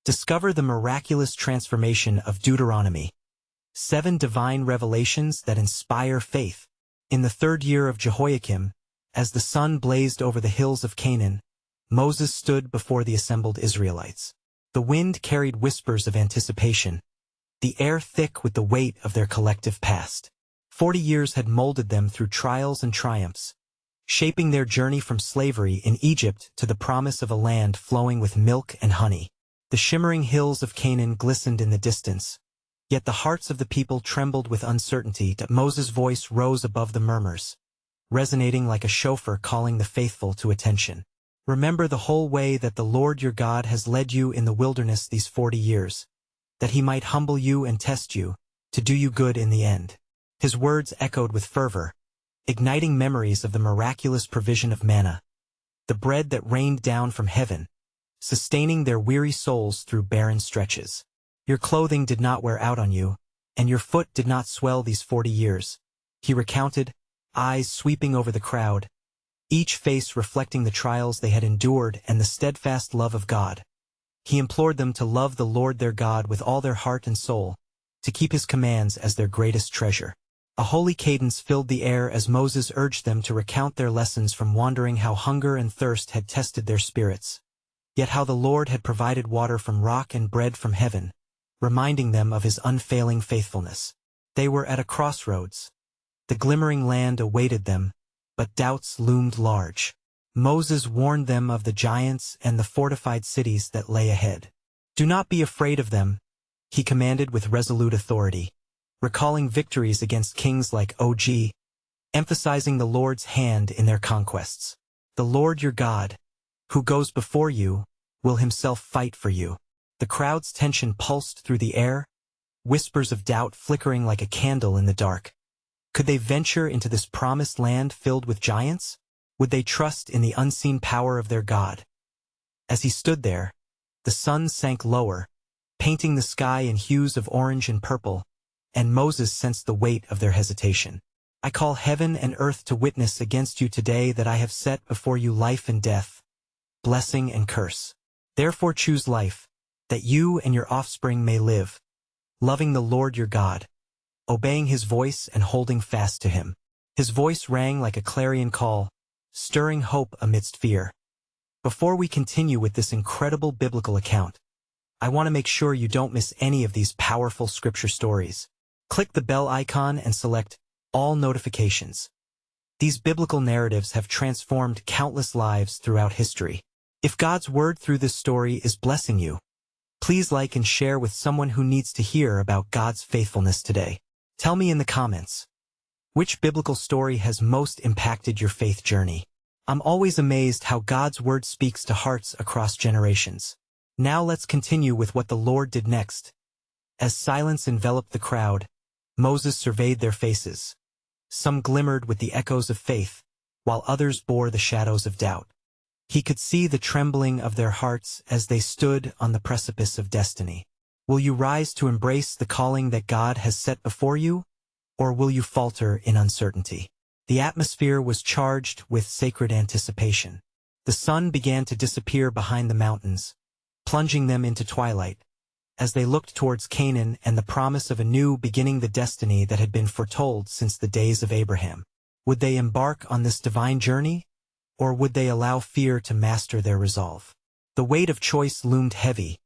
Discover the miraculous transformation of Deuteronomy. 7 divine revelations that inspire faith. In the 3rd year of Jehoiakim, as the sun blazed over the hills of Canaan, Moses stood before the assembled Israelites. The wind carried whispers of anticipation, the air thick with the weight of their collective past. 40 years had molded them through trials and triumphs, shaping their journey from slavery in Egypt to the promise of a land flowing with milk and honey. The shimmering hills of Canaan glistened in the distance, yet the hearts of the people trembled with uncertainty. Moses' voice rose above the murmurs, resonating like a chauffeur calling the faithful to attention. Remember the whole way that the Lord your God has led you in the wilderness these 40 years, that he might humble you and test you, to do you good in the end. His words echoed with fervor, igniting memories of the miraculous provision of manna, the bread that rained down from heaven, sustaining their weary souls through barren stretches. Your clothing did not wear out on you, and your foot did not swell these 40 years. He recounted, eyes sweeping over the crowd, each face reflecting the trials they had endured and the steadfast love of God. He implored them to love the Lord their God with all their heart and soul, to keep his commands as their greatest treasure. A holy cadence filled the air as Moses urged them to recount their lessons from wandering, how hunger and thirst had tested their spirits, yet how the Lord had provided water from rock and bread from heaven, reminding them of his unfailing faithfulness. They were at a crossroads. The glimmering land awaited them, but doubts loomed large. Moses warned them of the giants and the fortified cities that lay ahead. Do not be afraid of them, he commanded with resolute authority, recalling victories against kings like Og, emphasizing the Lord's hand in their conquests. The Lord your God, who goes before you, will himself fight for you. The crowd's tension pulsed through the air, whispers of doubt flickering like a candle in the dark. Could they venture into this promised land filled with giants? Would they trust in the unseen power of their God? As he stood there, the sun sank lower, painting the sky in hues of orange and purple, and Moses sensed the weight of their hesitation. I call heaven and earth to witness against you today that I have set before you life and death, blessing and curse. Therefore choose life, that you and your offspring may live, loving the Lord your God, obeying his voice and holding fast to him. His voice rang like a clarion call, stirring hope amidst fear. Before we continue with this incredible biblical account, I want to make sure you don't miss any of these powerful scripture stories. Click the bell icon and select all notifications. These biblical narratives have transformed countless lives throughout history. If God's word through this story is blessing you, please like and share with someone who needs to hear about God's faithfulness today. Tell me in the comments, which biblical story has most impacted your faith journey? I'm always amazed how God's word speaks to hearts across generations. Now let's continue with what the Lord did next. As silence enveloped the crowd, Moses surveyed their faces. Some glimmered with the echoes of faith, while others bore the shadows of doubt. He could see the trembling of their hearts as they stood on the precipice of destiny. Will you rise to embrace the calling that God has set before you, or will you falter in uncertainty? The atmosphere was charged with sacred anticipation. The sun began to disappear behind the mountains, plunging them into twilight, as they looked towards Canaan and the promise of a new beginning, the destiny that had been foretold since the days of Abraham. Would they embark on this divine journey, or would they allow fear to master their resolve? The weight of choice loomed heavy,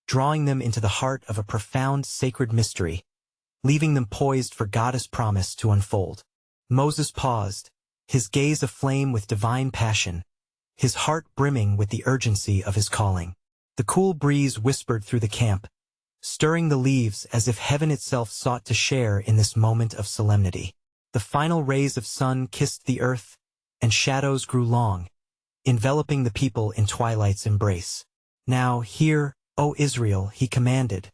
drawing them into the heart of a profound sacred mystery, leaving them poised for God's promise to unfold. Moses paused, his gaze aflame with divine passion, his heart brimming with the urgency of his calling. The cool breeze whispered through the camp, stirring the leaves as if heaven itself sought to share in this moment of solemnity. The final rays of sun kissed the earth, and shadows grew long, enveloping the people in twilight's embrace. Now hear, O Israel, he commanded,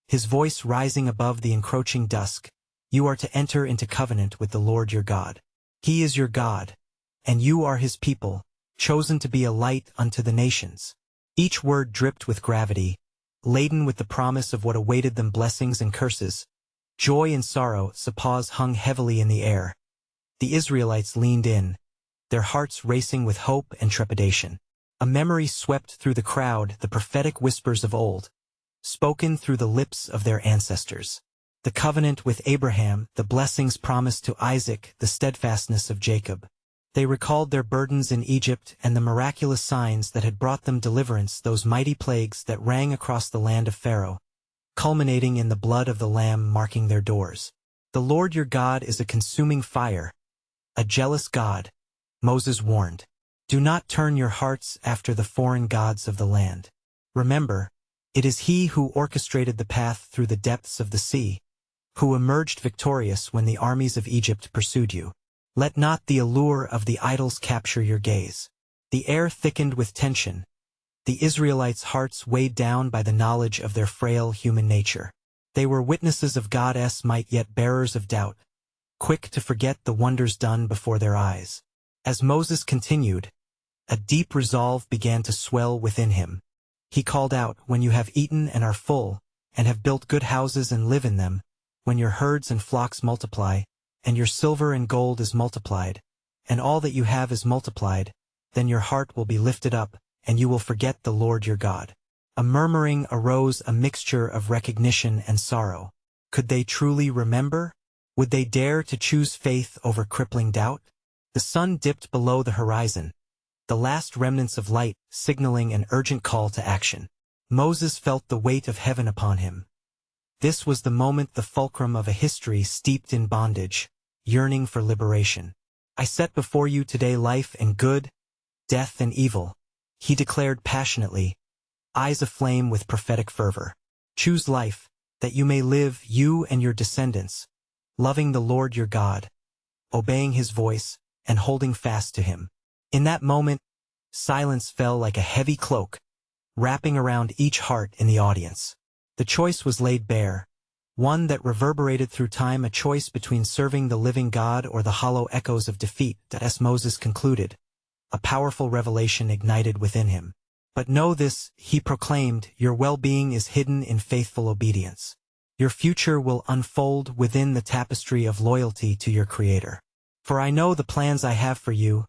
his voice rising above the encroaching dusk. You are to enter into covenant with the Lord your God. He is your God, and you are his people, chosen to be a light unto the nations. Each word dripped with gravity, laden with the promise of what awaited them, blessings and curses. Joy and sorrow, pause hung heavily in the air. The Israelites leaned in, their hearts racing with hope and trepidation. A memory swept through the crowd, the prophetic whispers of old. spoken through the lips of their ancestors. The covenant with Abraham, the blessings promised to Isaac, the steadfastness of Jacob. They recalled their burdens in Egypt and the miraculous signs that had brought them deliverance, those mighty plagues that rang across the land of Pharaoh, culminating in the blood of the Lamb marking their doors. The Lord your God is a consuming fire, a jealous God, Moses warned. Do not turn your hearts after the foreign gods of the land. Remember, it is He who orchestrated the path through the depths of the sea, who emerged victorious when the armies of Egypt pursued you. Let not the allure of the idols capture your gaze. The air thickened with tension, the Israelites' hearts weighed down by the knowledge of their frail human nature. They were witnesses of God's might yet bearers of doubt, quick to forget the wonders done before their eyes. As Moses continued, a deep resolve began to swell within him. He called out, when you have eaten and are full, and have built good houses and live in them, when your herds and flocks multiply, and your silver and gold is multiplied, and all that you have is multiplied, then your heart will be lifted up, and you will forget the Lord your God. A murmuring arose, a mixture of recognition and sorrow. Could they truly remember? Would they dare to choose faith over crippling doubt? The sun dipped below the horizon, the last remnants of light signaling an urgent call to action. Moses felt the weight of heaven upon him. This was the moment, the fulcrum of a history steeped in bondage, yearning for liberation. I set before you today life and good, death and evil, he declared passionately, eyes aflame with prophetic fervor. Choose life, that you may live, you and your descendants, loving the Lord your God, obeying His voice, and holding fast to Him. In that moment, silence fell like a heavy cloak, wrapping around each heart in the audience. The choice was laid bare, one that reverberated through time, a choice between serving the living God or the hollow echoes of defeat. As Moses concluded, a powerful revelation ignited within him. But know this, he proclaimed, your well-being is hidden in faithful obedience. Your future will unfold within the tapestry of loyalty to your Creator. For I know the plans I have for you,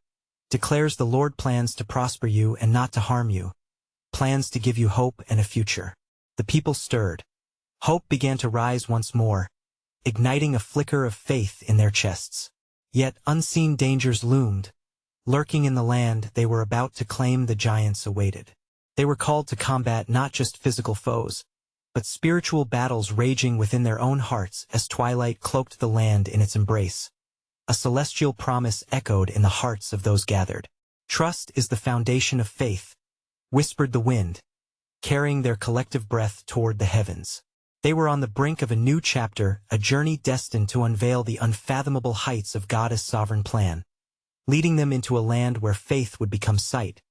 declares the Lord, plans to prosper you and not to harm you, plans to give you hope and a future. The people stirred. Hope began to rise once more, igniting a flicker of faith in their chests. Yet unseen dangers loomed. Lurking in the land they were about to claim, the giants awaited. They were called to combat not just physical foes, but spiritual battles raging within their own hearts as twilight cloaked the land in its embrace. A celestial promise echoed in the hearts of those gathered. Trust is the foundation of faith, whispered the wind, carrying their collective breath toward the heavens. They were on the brink of a new chapter, a journey destined to unveil the unfathomable heights of God's sovereign plan, leading them into a land where faith would become sight,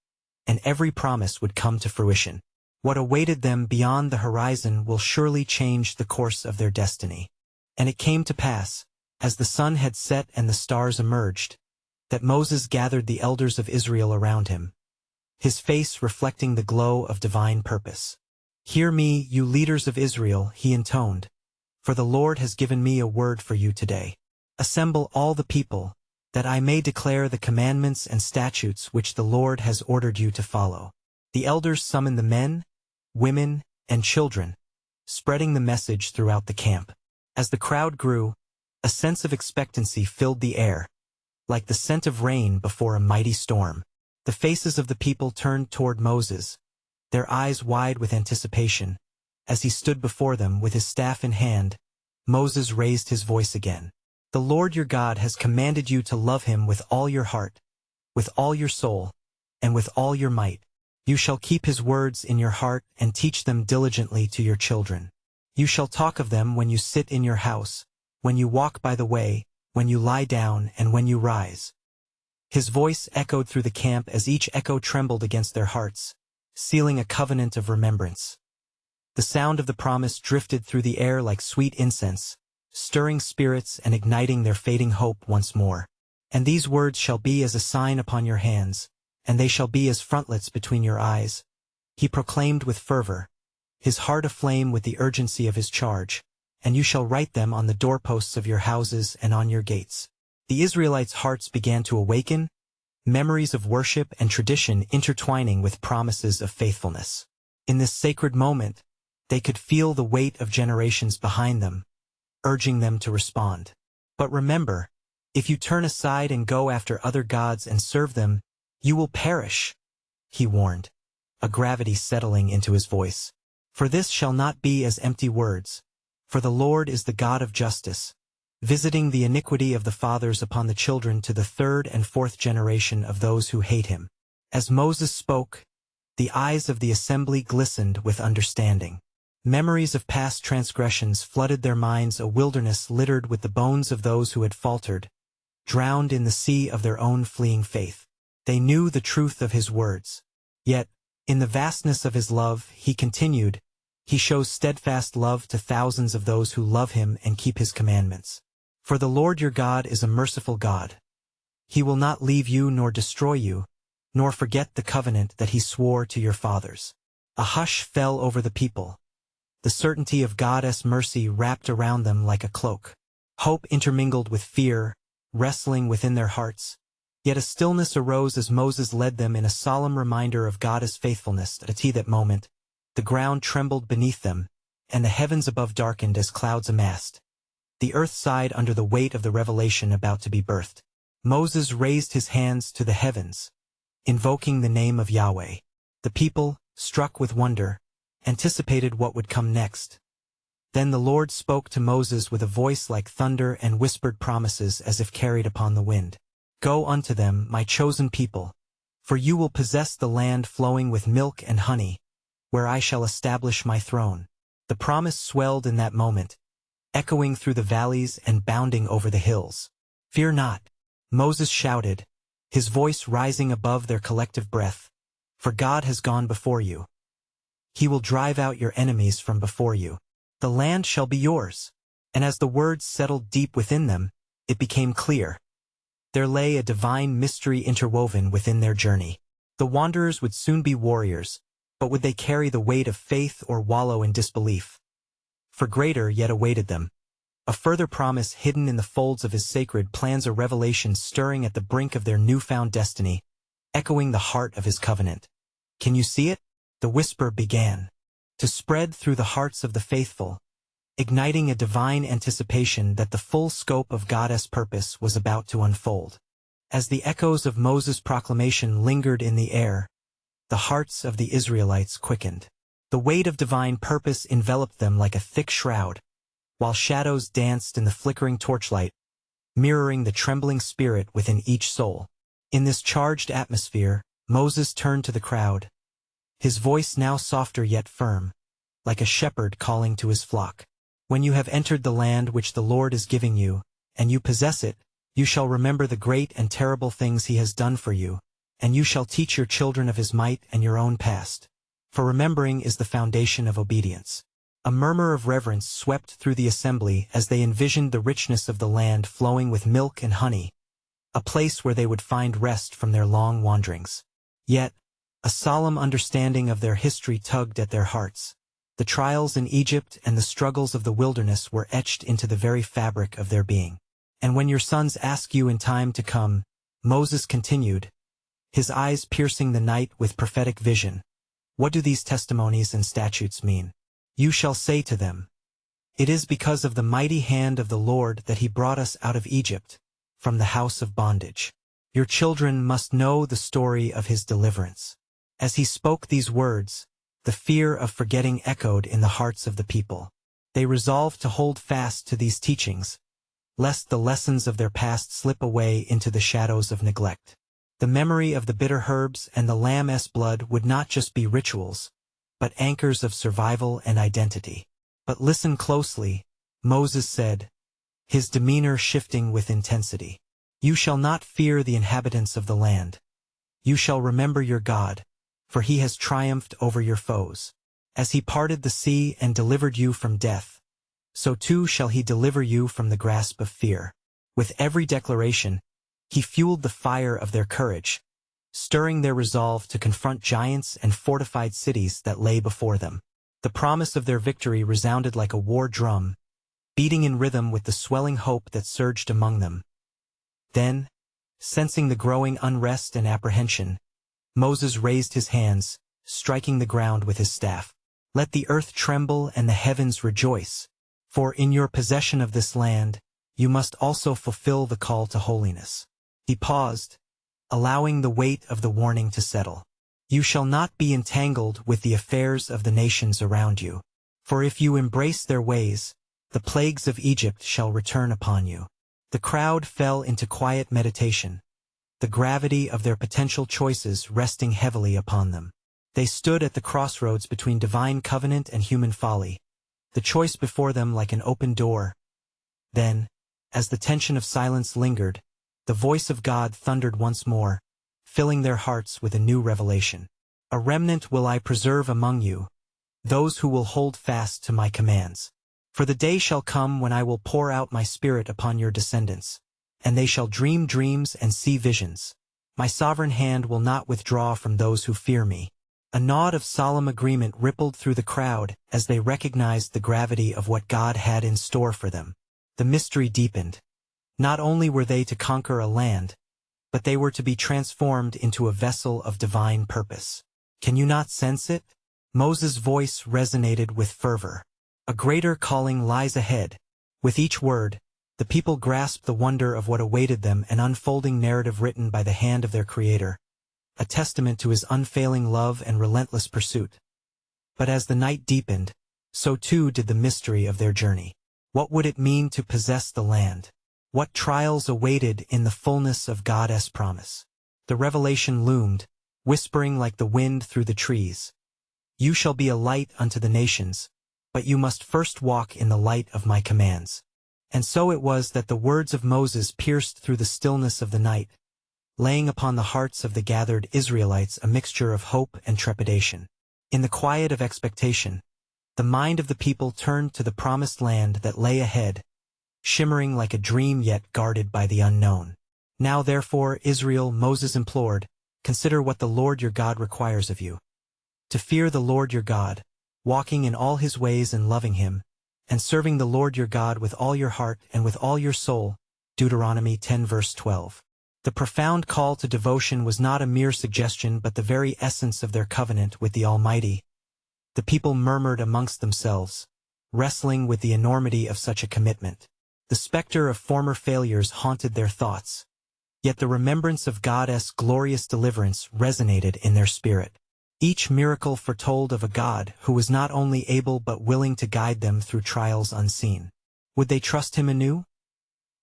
and every promise would come to fruition. What awaited them beyond the horizon will surely change the course of their destiny. And it came to pass, as the sun had set and the stars emerged, that Moses gathered the elders of Israel around him, his face reflecting the glow of divine purpose. Hear me, you leaders of Israel, he intoned, for the Lord has given me a word for you today. Assemble all the people, that I may declare the commandments and statutes which the Lord has ordered you to follow. The elders summoned the men, women, and children, spreading the message throughout the camp. As the crowd grew, a sense of expectancy filled the air, like the scent of rain before a mighty storm. The faces of the people turned toward Moses, their eyes wide with anticipation. As he stood before them with his staff in hand, Moses raised his voice again. The Lord your God has commanded you to love Him with all your heart, with all your soul, and with all your might. You shall keep His words in your heart and teach them diligently to your children. You shall talk of them when you sit in your house, when you walk by the way, when you lie down, and when you rise. His voice echoed through the camp as each echo trembled against their hearts, sealing a covenant of remembrance. The sound of the promise drifted through the air like sweet incense, stirring spirits and igniting their fading hope once more. And these words shall be as a sign upon your hands, and they shall be as frontlets between your eyes. He proclaimed with fervor, his heart aflame with the urgency of his charge, and you shall write them on the doorposts of your houses and on your gates. The Israelites' hearts began to awaken, memories of worship and tradition intertwining with promises of faithfulness. In this sacred moment, They could feel the weight of generations behind them, urging them to respond. But remember, if you turn aside and go after other gods and serve them, you will perish, he warned, a gravity settling into his voice. For this shall not be as empty words, for the Lord is the God of justice, visiting the iniquity of the fathers upon the children to the third and fourth generation of those who hate him. As Moses spoke, the eyes of the assembly glistened with understanding. Memories of past transgressions flooded their minds, a wilderness littered with the bones of those who had faltered, drowned in the sea of their own fleeing faith. They knew the truth of his words. Yet, in the vastness of his love, he continued, he shows steadfast love to thousands of those who love him and keep his commandments. For the Lord your God is a merciful God. He will not leave you nor destroy you, nor forget the covenant that he swore to your fathers. A hush fell over the people. The certainty of God's mercy wrapped around them like a cloak. Hope intermingled with fear, wrestling within their hearts. Yet a stillness arose as Moses led them in a solemn reminder of God's faithfulness. At that moment, the ground trembled beneath them, and the heavens above darkened as clouds amassed. The earth sighed under the weight of the revelation about to be birthed. Moses raised his hands to the heavens, invoking the name of Yahweh. The people, struck with wonder, anticipated what would come next. Then the Lord spoke to Moses with a voice like thunder and whispered promises as if carried upon the wind. Go unto them, my chosen people, for you will possess the land flowing with milk and honey, where I shall establish my throne. The promise swelled in that moment, echoing through the valleys and bounding over the hills. Fear not, Moses shouted, his voice rising above their collective breath, for God has gone before you. He will drive out your enemies from before you. The land shall be yours. And as the words settled deep within them, it became clear. There lay a divine mystery interwoven within their journey. The wanderers would soon be warriors, but would they carry the weight of faith or wallow in disbelief? For greater yet awaited them. A further promise hidden in the folds of his sacred plans, a revelation stirring at the brink of their newfound destiny, echoing the heart of his covenant. Can you see it? The whisper began to spread through the hearts of the faithful, igniting a divine anticipation that the full scope of God's purpose was about to unfold. As the echoes of Moses' proclamation lingered in the air, the hearts of the Israelites quickened. The weight of divine purpose enveloped them like a thick shroud, while shadows danced in the flickering torchlight, mirroring the trembling spirit within each soul. In this charged atmosphere, Moses turned to the crowd, his voice now softer yet firm, like a shepherd calling to his flock. When you have entered the land which the Lord is giving you, and you possess it, you shall remember the great and terrible things he has done for you, and you shall teach your children of his might and your own past. For remembering is the foundation of obedience. A murmur of reverence swept through the assembly as they envisioned the richness of the land flowing with milk and honey, a place where they would find rest from their long wanderings. Yet, a solemn understanding of their history tugged at their hearts. The trials in Egypt and the struggles of the wilderness were etched into the very fabric of their being. And when your sons ask you in time to come, Moses continued, his eyes piercing the night with prophetic vision, what do these testimonies and statutes mean? You shall say to them, it is because of the mighty hand of the Lord that he brought us out of Egypt, from the house of bondage. Your children must know the story of his deliverance. As he spoke these words, the fear of forgetting echoed in the hearts of the people. They resolved to hold fast to these teachings, lest the lessons of their past slip away into the shadows of neglect. The memory of the bitter herbs and the lamb's blood would not just be rituals, but anchors of survival and identity. But listen closely, Moses said, his demeanor shifting with intensity. You shall not fear the inhabitants of the land. You shall remember your God, for he has triumphed over your foes. As he parted the sea and delivered you from death, so too shall he deliver you from the grasp of fear. With every declaration, he fueled the fire of their courage, stirring their resolve to confront giants and fortified cities that lay before them. The promise of their victory resounded like a war drum, beating in rhythm with the swelling hope that surged among them. Then, sensing the growing unrest and apprehension, Moses raised his hands, striking the ground with his staff. Let the earth tremble and the heavens rejoice, for in your possession of this land, you must also fulfill the call to holiness. He paused, allowing the weight of the warning to settle. You shall not be entangled with the affairs of the nations around you, for if you embrace their ways, the plagues of Egypt shall return upon you. The crowd fell into quiet meditation, the gravity of their potential choices resting heavily upon them. They stood at the crossroads between divine covenant and human folly, the choice before them like an open door. Then, as the tension of silence lingered, the voice of God thundered once more, filling their hearts with a new revelation. A remnant will I preserve among you, those who will hold fast to my commands. For the day shall come when I will pour out my spirit upon your descendants, and they shall dream dreams and see visions. My sovereign hand will not withdraw from those who fear me. A nod of solemn agreement rippled through the crowd as they recognized the gravity of what God had in store for them. The mystery deepened. Not only were they to conquer a land, but they were to be transformed into a vessel of divine purpose. Can you not sense it? Moses' voice resonated with fervor. A greater calling lies ahead. With each word, the people grasped the wonder of what awaited them, an unfolding narrative written by the hand of their Creator, a testament to his unfailing love and relentless pursuit. But as the night deepened, so too did the mystery of their journey. What would it mean to possess the land? What trials awaited in the fullness of God's promise? The revelation loomed, whispering like the wind through the trees. You shall be a light unto the nations, but you must first walk in the light of my commands. And so it was that the words of Moses pierced through the stillness of the night, laying upon the hearts of the gathered Israelites a mixture of hope and trepidation. In the quiet of expectation, the mind of the people turned to the promised land that lay ahead, shimmering like a dream yet guarded by the unknown. Now therefore, Israel, Moses implored, consider what the Lord your God requires of you. To fear the Lord your God, walking in all his ways and loving him, and serving the Lord your God with all your heart and with all your soul. Deuteronomy 10 verse 12. The profound call to devotion was not a mere suggestion but the very essence of their covenant with the Almighty. The people murmured amongst themselves, wrestling with the enormity of such a commitment. The specter of former failures haunted their thoughts, yet the remembrance of God's glorious deliverance resonated in their spirit. Each miracle foretold of a God who was not only able but willing to guide them through trials unseen. Would they trust him anew?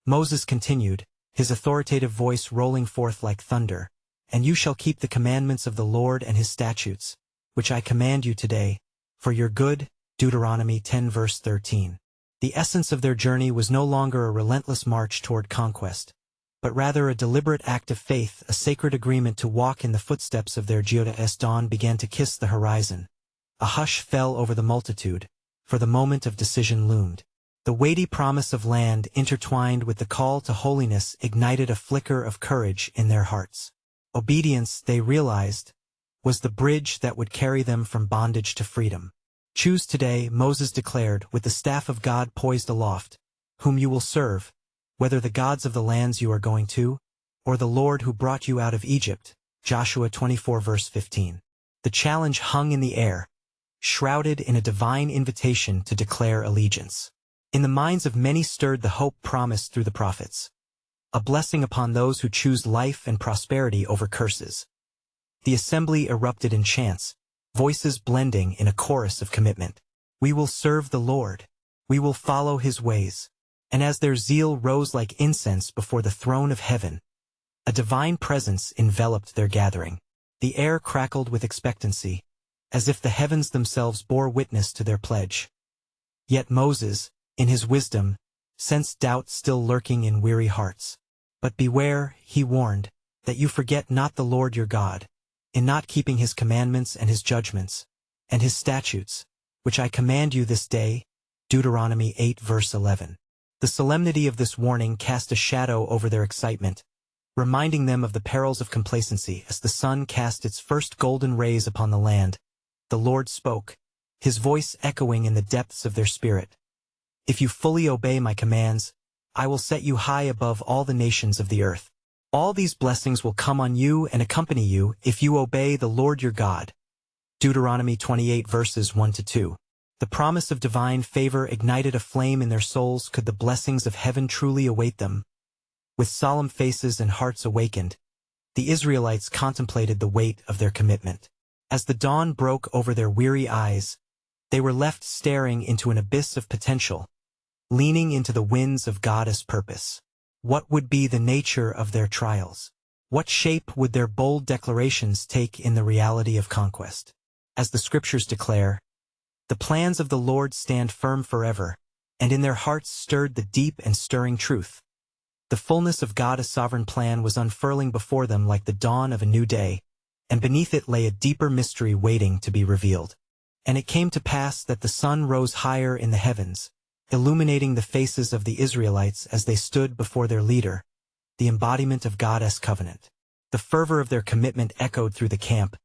Moses continued, his authoritative voice rolling forth like thunder, and you shall keep the commandments of the Lord and his statutes, which I command you today, for your good. Deuteronomy 10 verse 13. The essence of their journey was no longer a relentless march toward conquest, but rather a deliberate act of faith, a sacred agreement to walk in the footsteps of their God. As dawn began to kiss the horizon, a hush fell over the multitude, for the moment of decision loomed. The weighty promise of land intertwined with the call to holiness ignited a flicker of courage in their hearts. Obedience, they realized, was the bridge that would carry them from bondage to freedom. Choose today, Moses declared, with the staff of God poised aloft, whom you will serve, whether the gods of the lands you are going to, or the Lord who brought you out of Egypt. Joshua 24 verse 15. The challenge hung in the air, shrouded in a divine invitation to declare allegiance. In the minds of many stirred the hope promised through the prophets, a blessing upon those who choose life and prosperity over curses. The assembly erupted in chants, voices blending in a chorus of commitment. We will serve the Lord. We will follow his ways. And as their zeal rose like incense before the throne of heaven, a divine presence enveloped their gathering. The air crackled with expectancy, as if the heavens themselves bore witness to their pledge. Yet Moses, in his wisdom, sensed doubt still lurking in weary hearts. But beware, he warned, that you forget not the Lord your God, in not keeping his commandments and his judgments, and his statutes, which I command you this day. Deuteronomy 8 verse 11. The solemnity of this warning cast a shadow over their excitement, reminding them of the perils of complacency. As the sun cast its first golden rays upon the land, the Lord spoke, his voice echoing in the depths of their spirit. If you fully obey my commands, I will set you high above all the nations of the earth. All these blessings will come on you and accompany you if you obey the Lord your God. Deuteronomy 28 verses 1-2. The promise of divine favor ignited a flame in their souls. Could the blessings of heaven truly await them? With solemn faces and hearts awakened, the Israelites contemplated the weight of their commitment. As the dawn broke over their weary eyes, they were left staring into an abyss of potential, leaning into the winds of God's purpose. What would be the nature of their trials? What shape would their bold declarations take in the reality of conquest? As the scriptures declare, the plans of the Lord stand firm forever, and in their hearts stirred the deep and stirring truth. The fullness of God's sovereign plan was unfurling before them like the dawn of a new day, and beneath it lay a deeper mystery waiting to be revealed. And it came to pass that the sun rose higher in the heavens, illuminating the faces of the Israelites as they stood before their leader, the embodiment of God's covenant. The fervor of their commitment echoed through the camp,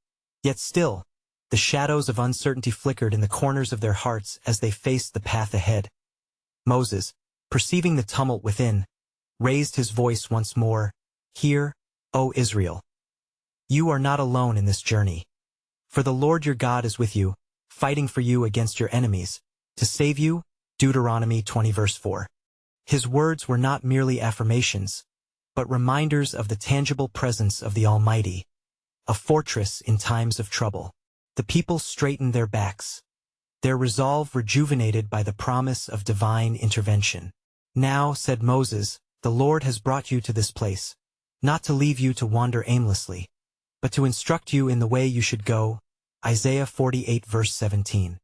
yet still, the shadows of uncertainty flickered in the corners of their hearts as they faced the path ahead. Moses, perceiving the tumult within, raised his voice once more, "Hear, O Israel! You are not alone in this journey. For the Lord your God is with you, fighting for you against your enemies, to save you." Deuteronomy 20 verse 4. His words were not merely affirmations, but reminders of the tangible presence of the Almighty, a fortress in times of trouble. The people straightened their backs, their resolve rejuvenated by the promise of divine intervention. "Now," said Moses, "the Lord has brought you to this place, not to leave you to wander aimlessly, but to instruct you in the way you should go." Isaiah 48 verse 17.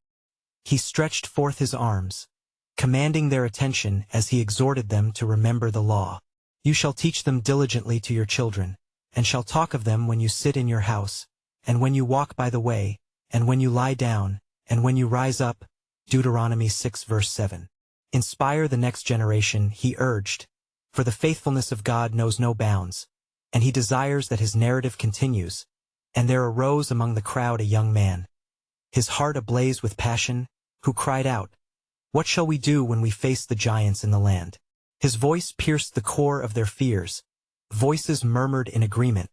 He stretched forth his arms, commanding their attention as he exhorted them to remember the law. "You shall teach them diligently to your children, and shall talk of them when you sit in your house, and when you walk by the way, and when you lie down, and when you rise up." Deuteronomy 6 verse 7. Inspire the next generation, he urged, for the faithfulness of God knows no bounds, and he desires that his narrative continues. And there arose among the crowd a young man, his heart ablaze with passion, who cried out, "What shall we do when we face the giants in the land?" His voice pierced the core of their fears. Voices murmured in agreement.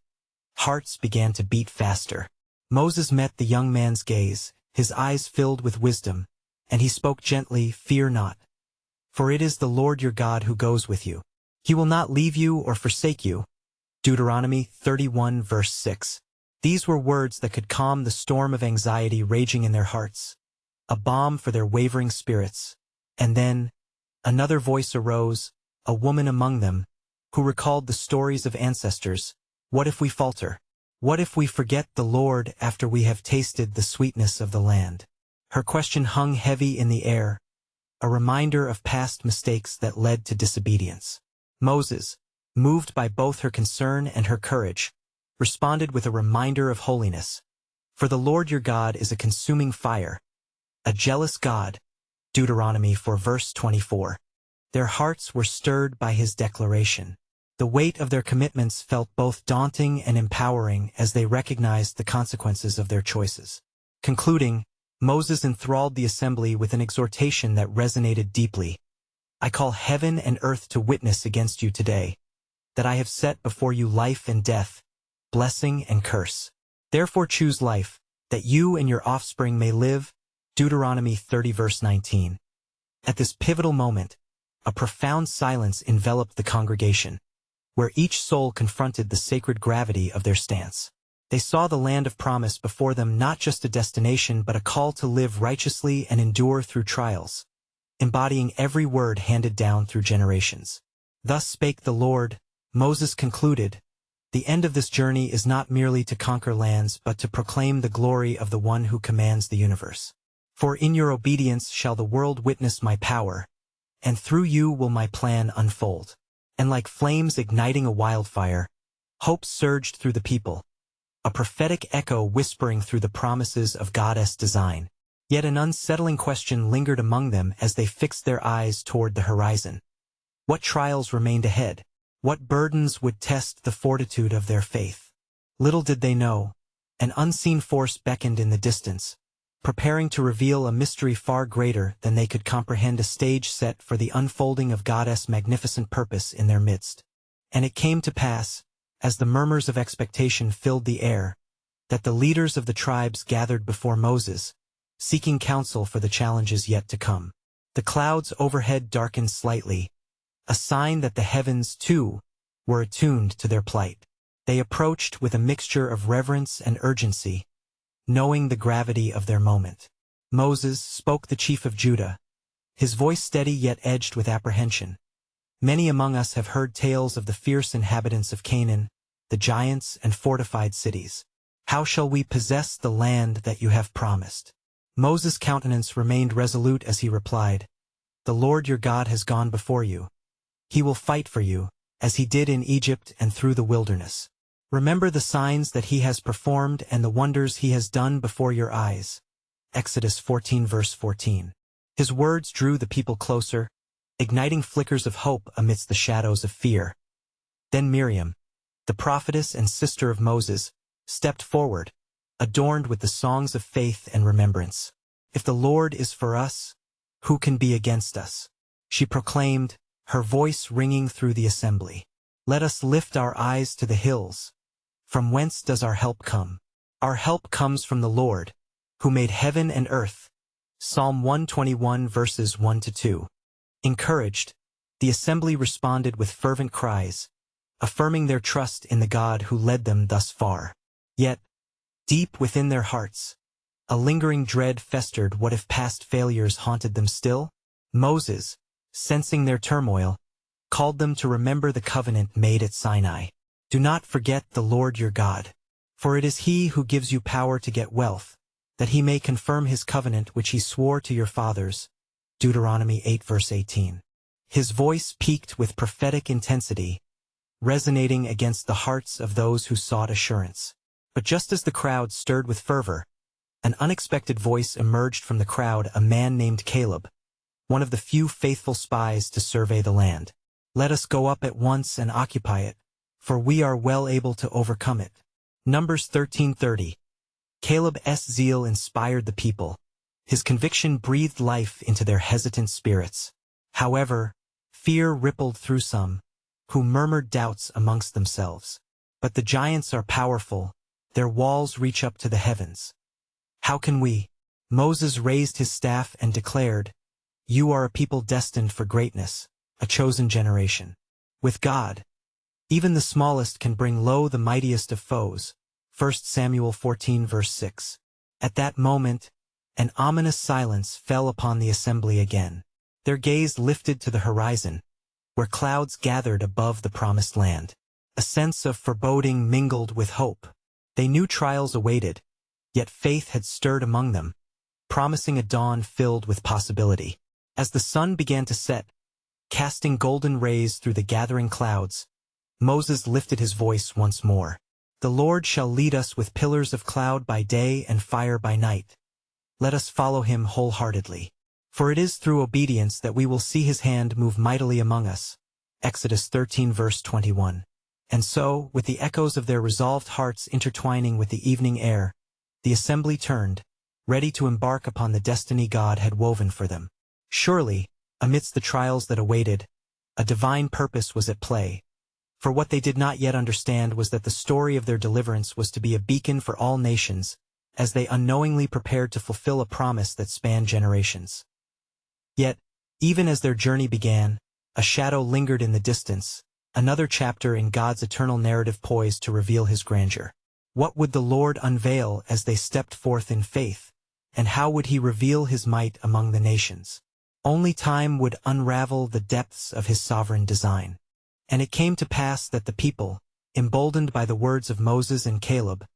Hearts began to beat faster. Moses met the young man's gaze, his eyes filled with wisdom, and he spoke gently, "Fear not, for it is the Lord your God who goes with you. He will not leave you or forsake you." Deuteronomy 31 verse 6. These were words that could calm the storm of anxiety raging in their hearts, a balm for their wavering spirits. And then, another voice arose, a woman among them, who recalled the stories of ancestors. "What if we falter? What if we forget the Lord after we have tasted the sweetness of the land?" Her question hung heavy in the air, a reminder of past mistakes that led to disobedience. Moses, moved by both her concern and her courage, responded with a reminder of holiness. "For the Lord your God is a consuming fire, a jealous God." Deuteronomy 4 verse 24. Their hearts were stirred by his declaration. The weight of their commitments felt both daunting and empowering as they recognized the consequences of their choices. Concluding, Moses enthralled the assembly with an exhortation that resonated deeply. "I call heaven and earth to witness against you today, that I have set before you life and death, blessing and curse. Therefore choose life, that you and your offspring may live." Deuteronomy 30 verse 19. At this pivotal moment, a profound silence enveloped the congregation, where each soul confronted the sacred gravity of their stance. They saw the land of promise before them, not just a destination but a call to live righteously and endure through trials, embodying every word handed down through generations. "Thus spake the Lord," Moses concluded, "the end of this journey is not merely to conquer lands but to proclaim the glory of the one who commands the universe. For in your obedience shall the world witness my power, and through you will my plan unfold." And like flames igniting a wildfire, hope surged through the people, a prophetic echo whispering through the promises of God's design. Yet an unsettling question lingered among them as they fixed their eyes toward the horizon. What trials remained ahead? What burdens would test the fortitude of their faith? Little did they know, an unseen force beckoned in the distance, preparing to reveal a mystery far greater than they could comprehend, a stage set for the unfolding of God's magnificent purpose in their midst. And it came to pass, as the murmurs of expectation filled the air, that the leaders of the tribes gathered before Moses, seeking counsel for the challenges yet to come. The clouds overhead darkened slightly, a sign that the heavens, too, were attuned to their plight. They approached with a mixture of reverence and urgency, knowing the gravity of their moment. Moses spoke, the chief of Judah, his voice steady yet edged with apprehension. Many among us have heard tales of the fierce inhabitants of Canaan, the giants and fortified cities. How shall we possess the land that you have promised? Moses' countenance remained resolute as he replied, "The Lord your God has gone before you. He will fight for you, as he did in Egypt and through the wilderness. Remember the signs that he has performed and the wonders he has done before your eyes." Exodus 14 verse 14. His words drew the people closer, igniting flickers of hope amidst the shadows of fear. Then Miriam, the prophetess and sister of Moses, stepped forward, adorned with the songs of faith and remembrance. "If the Lord is for us, who can be against us?" she proclaimed, her voice ringing through the assembly. "Let us lift our eyes to the hills. From whence does our help come? Our help comes from the Lord, who made heaven and earth." Psalm 121 verses 1-2. Encouraged, the assembly responded with fervent cries, affirming their trust in the God who led them thus far. Yet, deep within their hearts, a lingering dread festered. What if past failures haunted them still? Moses, sensing their turmoil, called them to remember the covenant made at Sinai. "Do not forget the Lord your God, for it is he who gives you power to get wealth, that he may confirm his covenant which he swore to your fathers." Deuteronomy 8 verse 18. His voice peaked with prophetic intensity, resonating against the hearts of those who sought assurance. But just as the crowd stirred with fervor, an unexpected voice emerged from the crowd, a man named Caleb, one of the few faithful spies to survey the land. "Let us go up at once and occupy it, for we are well able to overcome it." Numbers 13:30. Caleb's zeal inspired the people. His conviction breathed life into their hesitant spirits. However, fear rippled through some, who murmured doubts amongst themselves. "But the giants are powerful, their walls reach up to the heavens. How can we?" Moses raised his staff and declared, "You are a people destined for greatness, a chosen generation. With God, even the smallest can bring low the mightiest of foes." 1 Samuel 14 verse 6. At that moment, an ominous silence fell upon the assembly again. Their gaze lifted to the horizon, where clouds gathered above the promised land. A sense of foreboding mingled with hope. They knew trials awaited, yet faith had stirred among them, promising a dawn filled with possibility. As the sun began to set, casting golden rays through the gathering clouds, Moses lifted his voice once more. "The Lord shall lead us with pillars of cloud by day and fire by night. Let us follow him wholeheartedly. For it is through obedience that we will see his hand move mightily among us." Exodus 13 verse 21. And so, with the echoes of their resolved hearts intertwining with the evening air, the assembly turned, ready to embark upon the destiny God had woven for them. Surely, amidst the trials that awaited, a divine purpose was at play. For what they did not yet understand was that the story of their deliverance was to be a beacon for all nations, as they unknowingly prepared to fulfill a promise that spanned generations. Yet, even as their journey began, a shadow lingered in the distance, another chapter in God's eternal narrative poised to reveal his grandeur. What would the Lord unveil as they stepped forth in faith, and how would he reveal his might among the nations? Only time would unravel the depths of his sovereign design. And it came to pass that the people, emboldened by the words of Moses and Caleb,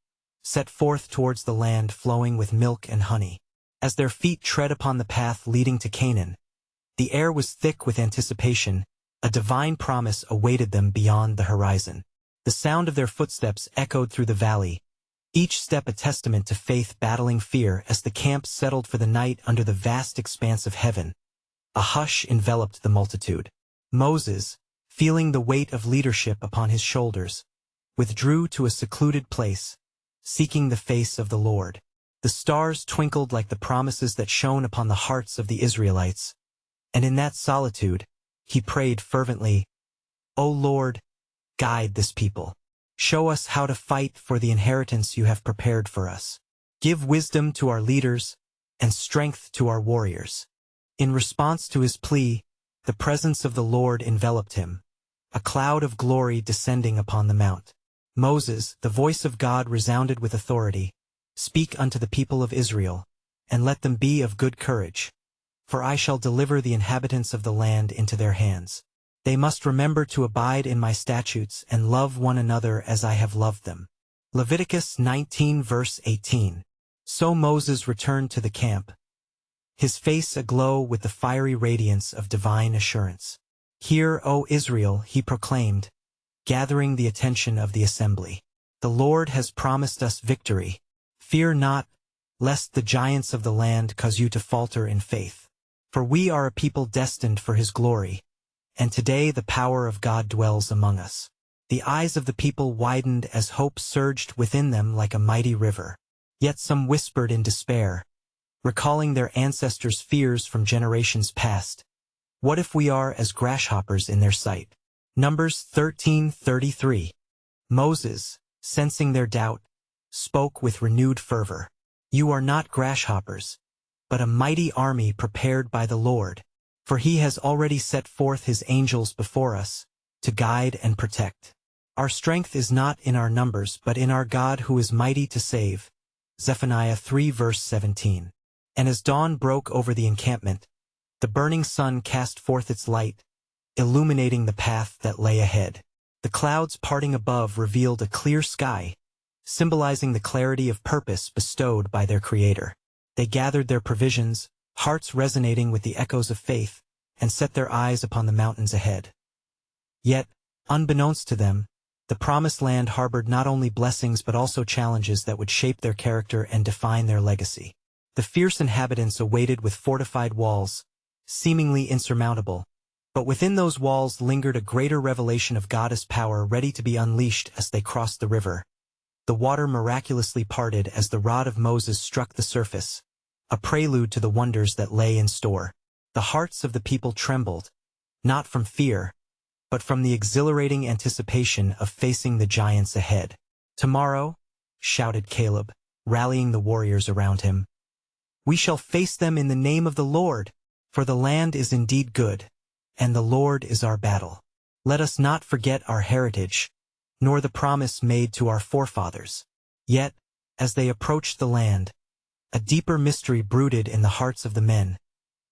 set forth towards the land flowing with milk and honey. As their feet tread upon the path leading to Canaan, the air was thick with anticipation. A divine promise awaited them beyond the horizon. The sound of their footsteps echoed through the valley, each step a testament to faith battling fear. As the camp settled for the night under the vast expanse of heaven, a hush enveloped the multitude. Moses, feeling the weight of leadership upon his shoulders, withdrew to a secluded place, seeking the face of the Lord. The stars twinkled like the promises that shone upon the hearts of the Israelites, and in that solitude, he prayed fervently, "O Lord, guide this people. Show us how to fight for the inheritance you have prepared for us. Give wisdom to our leaders and strength to our warriors." In response to his plea, the presence of the Lord enveloped him, a cloud of glory descending upon the mount. Moses, the voice of God resounded with authority, "Speak unto the people of Israel, and let them be of good courage, for I shall deliver the inhabitants of the land into their hands. They must remember to abide in my statutes and love one another as I have loved them." Leviticus 19 verse 18. So Moses returned to the camp, his face aglow with the fiery radiance of divine assurance. "Hear, O Israel," he proclaimed, gathering the attention of the assembly. "The Lord has promised us victory. Fear not, lest the giants of the land cause you to falter in faith. For we are a people destined for his glory, and today the power of God dwells among us." The eyes of the people widened as hope surged within them like a mighty river. Yet some whispered in despair, recalling their ancestors' fears from generations past. "What if we are as grasshoppers in their sight?" Numbers 13:33. Moses, sensing their doubt, spoke with renewed fervor. "You are not grasshoppers, but a mighty army prepared by the Lord, for he has already set forth his angels before us, to guide and protect. Our strength is not in our numbers but in our God who is mighty to save." Zephaniah 3 verse 17. And as dawn broke over the encampment, the burning sun cast forth its light, illuminating the path that lay ahead. The clouds parting above revealed a clear sky, symbolizing the clarity of purpose bestowed by their Creator. They gathered their provisions, hearts resonating with the echoes of faith, and set their eyes upon the mountains ahead. Yet, unbeknownst to them, the Promised Land harbored not only blessings but also challenges that would shape their character and define their legacy. The fierce inhabitants awaited with fortified walls, seemingly insurmountable, but within those walls lingered a greater revelation of God's power ready to be unleashed as they crossed the river. The water miraculously parted as the rod of Moses struck the surface, a prelude to the wonders that lay in store. The hearts of the people trembled, not from fear, but from the exhilarating anticipation of facing the giants ahead. "Tomorrow," shouted Caleb, rallying the warriors around him, "we shall face them in the name of the Lord, for the land is indeed good, and the Lord is our battle. Let us not forget our heritage, nor the promise made to our forefathers." Yet, as they approached the land, a deeper mystery brooded in the hearts of the men,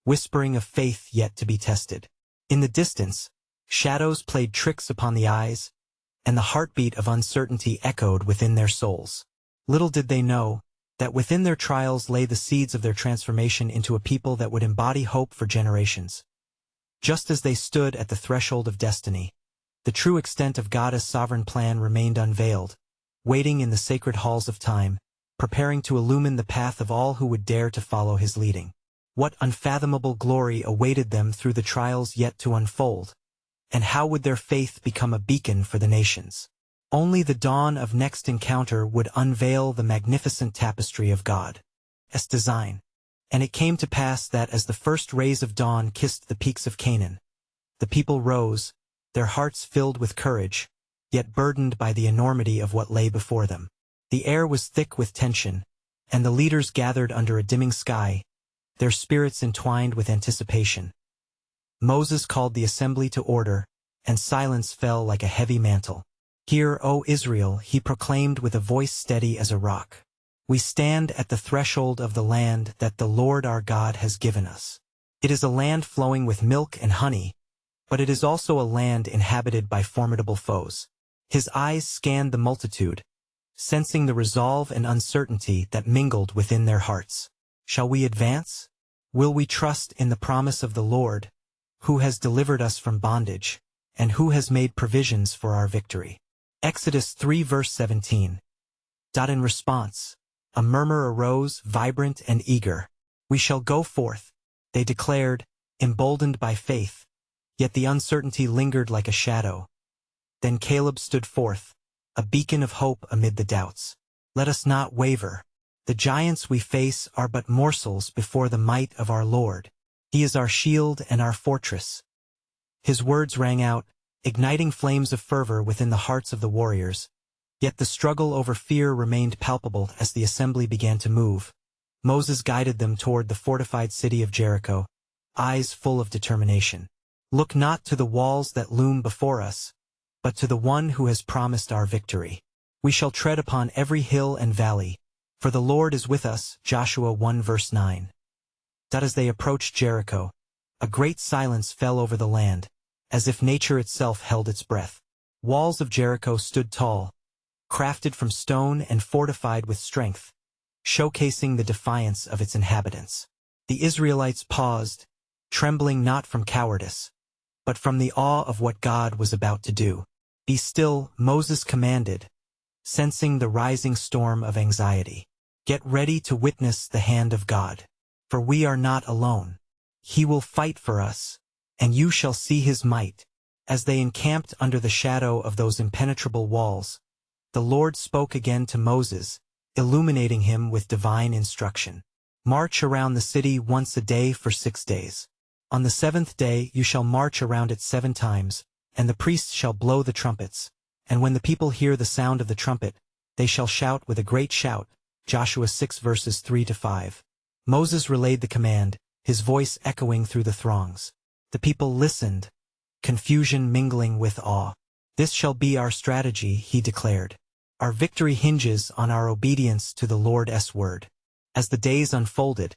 whispering of faith yet to be tested. In the distance, shadows played tricks upon the eyes, and the heartbeat of uncertainty echoed within their souls. Little did they know that within their trials lay the seeds of their transformation into a people that would embody hope for generations. Just as they stood at the threshold of destiny, the true extent of God's sovereign plan remained unveiled, waiting in the sacred halls of time, preparing to illumine the path of all who would dare to follow his leading. What unfathomable glory awaited them through the trials yet to unfold? And how would their faith become a beacon for the nations? Only the dawn of next encounter would unveil the magnificent tapestry of God's design. And it came to pass that as the first rays of dawn kissed the peaks of Canaan, the people rose, their hearts filled with courage, yet burdened by the enormity of what lay before them. The air was thick with tension, and the leaders gathered under a dimming sky, their spirits entwined with anticipation. Moses called the assembly to order, and silence fell like a heavy mantle. "Hear, O Israel," he proclaimed with a voice steady as a rock. "We stand at the threshold of the land that the Lord our God has given us. It is a land flowing with milk and honey, but it is also a land inhabited by formidable foes." His eyes scanned the multitude, sensing the resolve and uncertainty that mingled within their hearts. "Shall we advance? Will we trust in the promise of the Lord, who has delivered us from bondage, and who has made provisions for our victory?" Exodus 3 verse 17. In response, a murmur arose, vibrant and eager. "We shall go forth," they declared, emboldened by faith, yet the uncertainty lingered like a shadow. Then Caleb stood forth, a beacon of hope amid the doubts. "Let us not waver. The giants we face are but morsels before the might of our Lord. He is our shield and our fortress." His words rang out, igniting flames of fervor within the hearts of the warriors, Yet the struggle over fear remained palpable as the assembly began to move. Moses guided them toward the fortified city of Jericho, eyes full of determination. Look not to the walls that loom before us, but to the one who has promised our victory. We shall tread upon every hill and valley, for the Lord is with us. Joshua 1 verse 9. As they approached Jericho, a great silence fell over the land, as if nature itself held its breath. Walls of Jericho stood tall, crafted from stone and fortified with strength, showcasing the defiance of its inhabitants. The Israelites paused, trembling not from cowardice, but from the awe of what God was about to do. Be still, Moses commanded, sensing the rising storm of anxiety. Get ready to witness the hand of God. For we are not alone. He will fight for us, and you shall see his might. As they encamped under the shadow of those impenetrable walls, the Lord spoke again to Moses, illuminating him with divine instruction. March around the city once a day for 6 days. On the 7th day you shall march around it 7 times, and the priests shall blow the trumpets. And when the people hear the sound of the trumpet, they shall shout with a great shout. Joshua 6 verses 3-5. Moses relayed the command, his voice echoing through the throngs. The people listened, confusion mingling with awe. This shall be our strategy, he declared. Our victory hinges on our obedience to the Lord's word. As the days unfolded,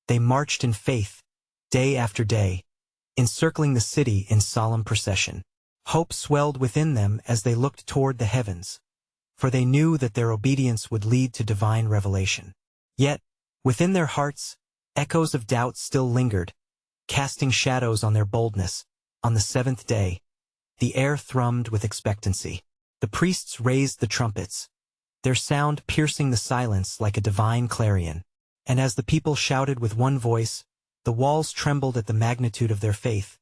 they marched in faith, day after day, encircling the city in solemn procession. Hope swelled within them as they looked toward the heavens, for they knew that their obedience would lead to divine revelation. Yet, within their hearts, echoes of doubt still lingered, casting shadows on their boldness. On the 7th day, the air thrummed with expectancy. The priests raised the trumpets, their sound piercing the silence like a divine clarion. And as the people shouted with one voice, the walls trembled at the magnitude of their faith,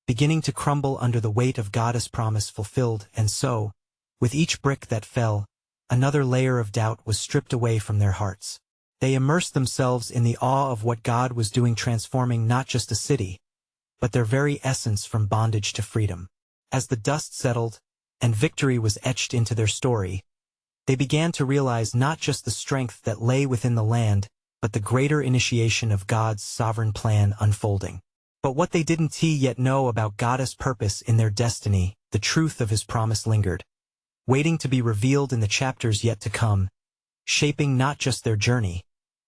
beginning to crumble under the weight of God's promise fulfilled. And so, with each brick that fell, another layer of doubt was stripped away from their hearts. They immersed themselves in the awe of what God was doing, transforming not just a city, but their very essence from bondage to freedom. As the dust settled, and victory was etched into their story, they began to realize not just the strength that lay within the land, but the greater initiation of God's sovereign plan unfolding. But what they didn't yet know about God's purpose in their destiny, the truth of his promise lingered, waiting to be revealed in the chapters yet to come, shaping not just their journey,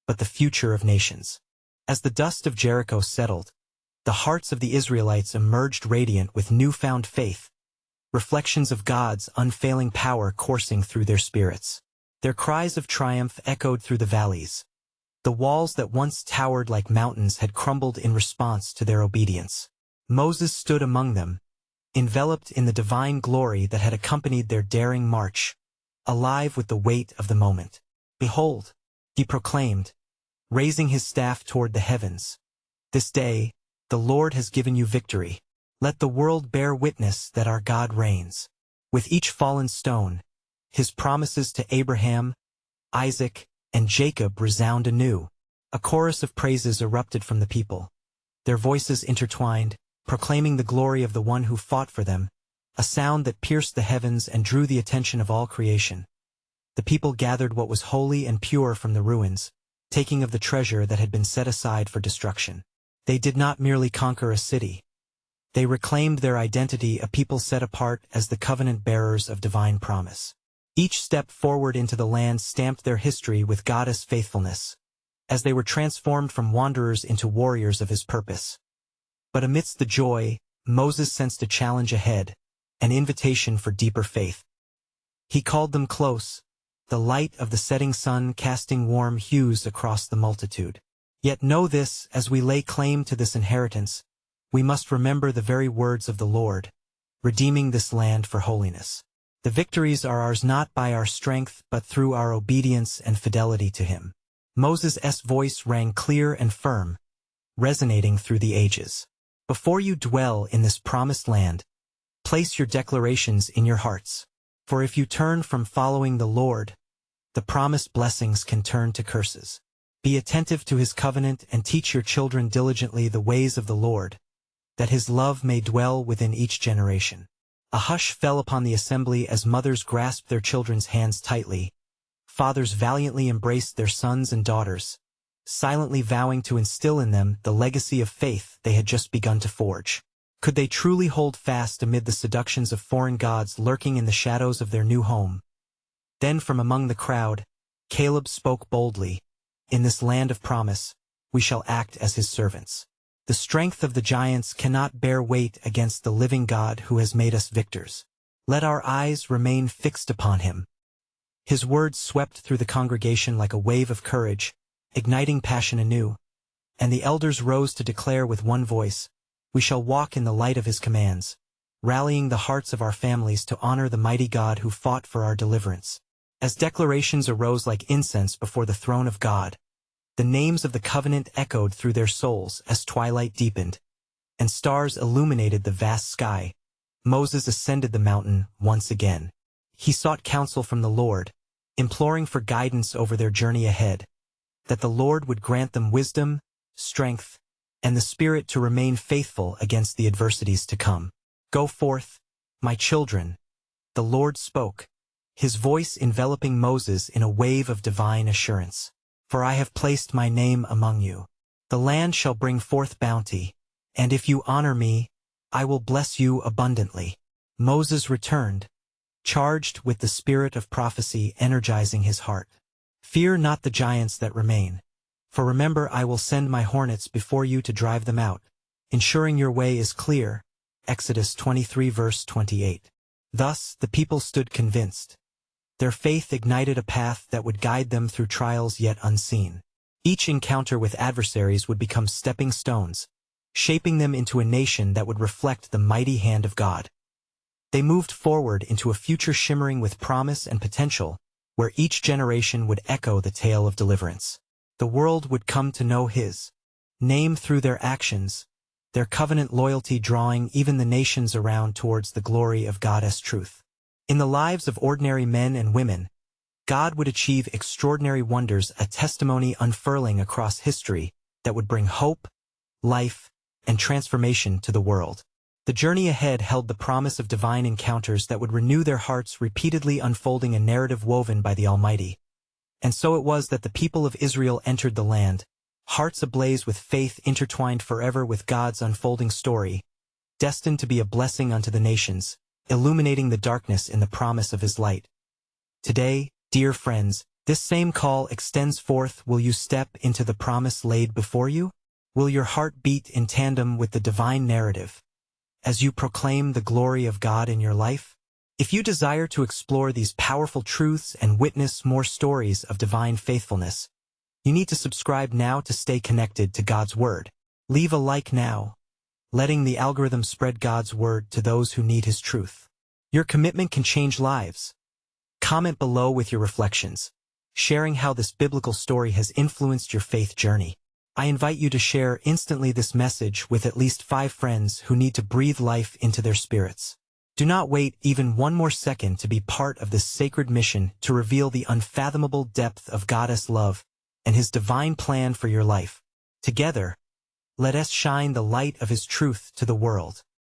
but the future of nations. As the dust of Jericho settled, the hearts of the Israelites emerged radiant with newfound faith, reflections of God's unfailing power coursing through their spirits. Their cries of triumph echoed through the valleys. The walls that once towered like mountains had crumbled in response to their obedience. Moses stood among them, enveloped in the divine glory that had accompanied their daring march, alive with the weight of the moment. Behold, he proclaimed, raising his staff toward the heavens, this day, the Lord has given you victory. Let the world bear witness that our God reigns. With each fallen stone, his promises to Abraham, Isaac, and Jacob resound anew. A chorus of praises erupted from the people, their voices intertwined, proclaiming the glory of the one who fought for them, a sound that pierced the heavens and drew the attention of all creation. The people gathered what was holy and pure from the ruins, taking of the treasure that had been set aside for destruction. They did not merely conquer a city. They reclaimed their identity, a people set apart as the covenant bearers of divine promise. Each step forward into the land stamped their history with God's faithfulness, as they were transformed from wanderers into warriors of his purpose. But amidst the joy, Moses sensed a challenge ahead, an invitation for deeper faith. He called them close, the light of the setting sun casting warm hues across the multitude. Yet know this, as we lay claim to this inheritance, we must remember the very words of the Lord, redeeming this land for holiness. The victories are ours not by our strength but through our obedience and fidelity to him. Moses' voice rang clear and firm, resonating through the ages. Before you dwell in this promised land, place your declarations in your hearts. For if you turn from following the Lord, the promised blessings can turn to curses. Be attentive to his covenant and teach your children diligently the ways of the Lord, that his love may dwell within each generation. A hush fell upon the assembly as mothers grasped their children's hands tightly. Fathers valiantly embraced their sons and daughters, silently vowing to instill in them the legacy of faith they had just begun to forge. Could they truly hold fast amid the seductions of foreign gods lurking in the shadows of their new home? Then from among the crowd, Caleb spoke boldly, "In this land of promise, we shall act as his servants. The strength of the giants cannot bear weight against the living God who has made us victors. Let our eyes remain fixed upon him." His words swept through the congregation like a wave of courage, igniting passion anew, and the elders rose to declare with one voice, "We shall walk in the light of his commands," rallying the hearts of our families to honor the mighty God who fought for our deliverance. As declarations arose like incense before the throne of God, the names of the covenant echoed through their souls as twilight deepened, and stars illuminated the vast sky. Moses ascended the mountain once again. He sought counsel from the Lord, imploring for guidance over their journey ahead, that the Lord would grant them wisdom, strength, and the spirit to remain faithful against the adversities to come. "Go forth, my children," the Lord spoke, his voice enveloping Moses in a wave of divine assurance. "For I have placed my name among you. The land shall bring forth bounty, and if you honor me, I will bless you abundantly." Moses returned, charged with the spirit of prophecy energizing his heart. "Fear not the giants that remain, for remember I will send my hornets before you to drive them out, ensuring your way is clear." Exodus 23 verse 28. Thus the people stood convinced. Their faith ignited a path that would guide them through trials yet unseen. Each encounter with adversaries would become stepping stones, shaping them into a nation that would reflect the mighty hand of God. They moved forward into a future shimmering with promise and potential, where each generation would echo the tale of deliverance. The world would come to know his name through their actions, their covenant loyalty drawing even the nations around towards the glory of God as truth. In the lives of ordinary men and women, God would achieve extraordinary wonders, a testimony unfurling across history that would bring hope, life, and transformation to the world. The journey ahead held the promise of divine encounters that would renew their hearts, repeatedly unfolding a narrative woven by the Almighty. And so it was that the people of Israel entered the land, hearts ablaze with faith intertwined forever with God's unfolding story, destined to be a blessing unto the nations, illuminating the darkness in the promise of his light. Today, dear friends, this same call extends forth. Will you step into the promise laid before you? Will your heart beat in tandem with the divine narrative as you proclaim the glory of God in your life? If you desire to explore these powerful truths and witness more stories of divine faithfulness, you need to subscribe now to stay connected to God's Word. Leave a like now, letting the algorithm spread God's Word to those who need his truth. Your commitment can change lives. Comment below with your reflections, sharing how this biblical story has influenced your faith journey. I invite you to share instantly this message with at least 5 friends who need to breathe life into their spirits. Do not wait even one more second to be part of this sacred mission to reveal the unfathomable depth of God's love and his divine plan for your life. Together, let us shine the light of his truth to the world.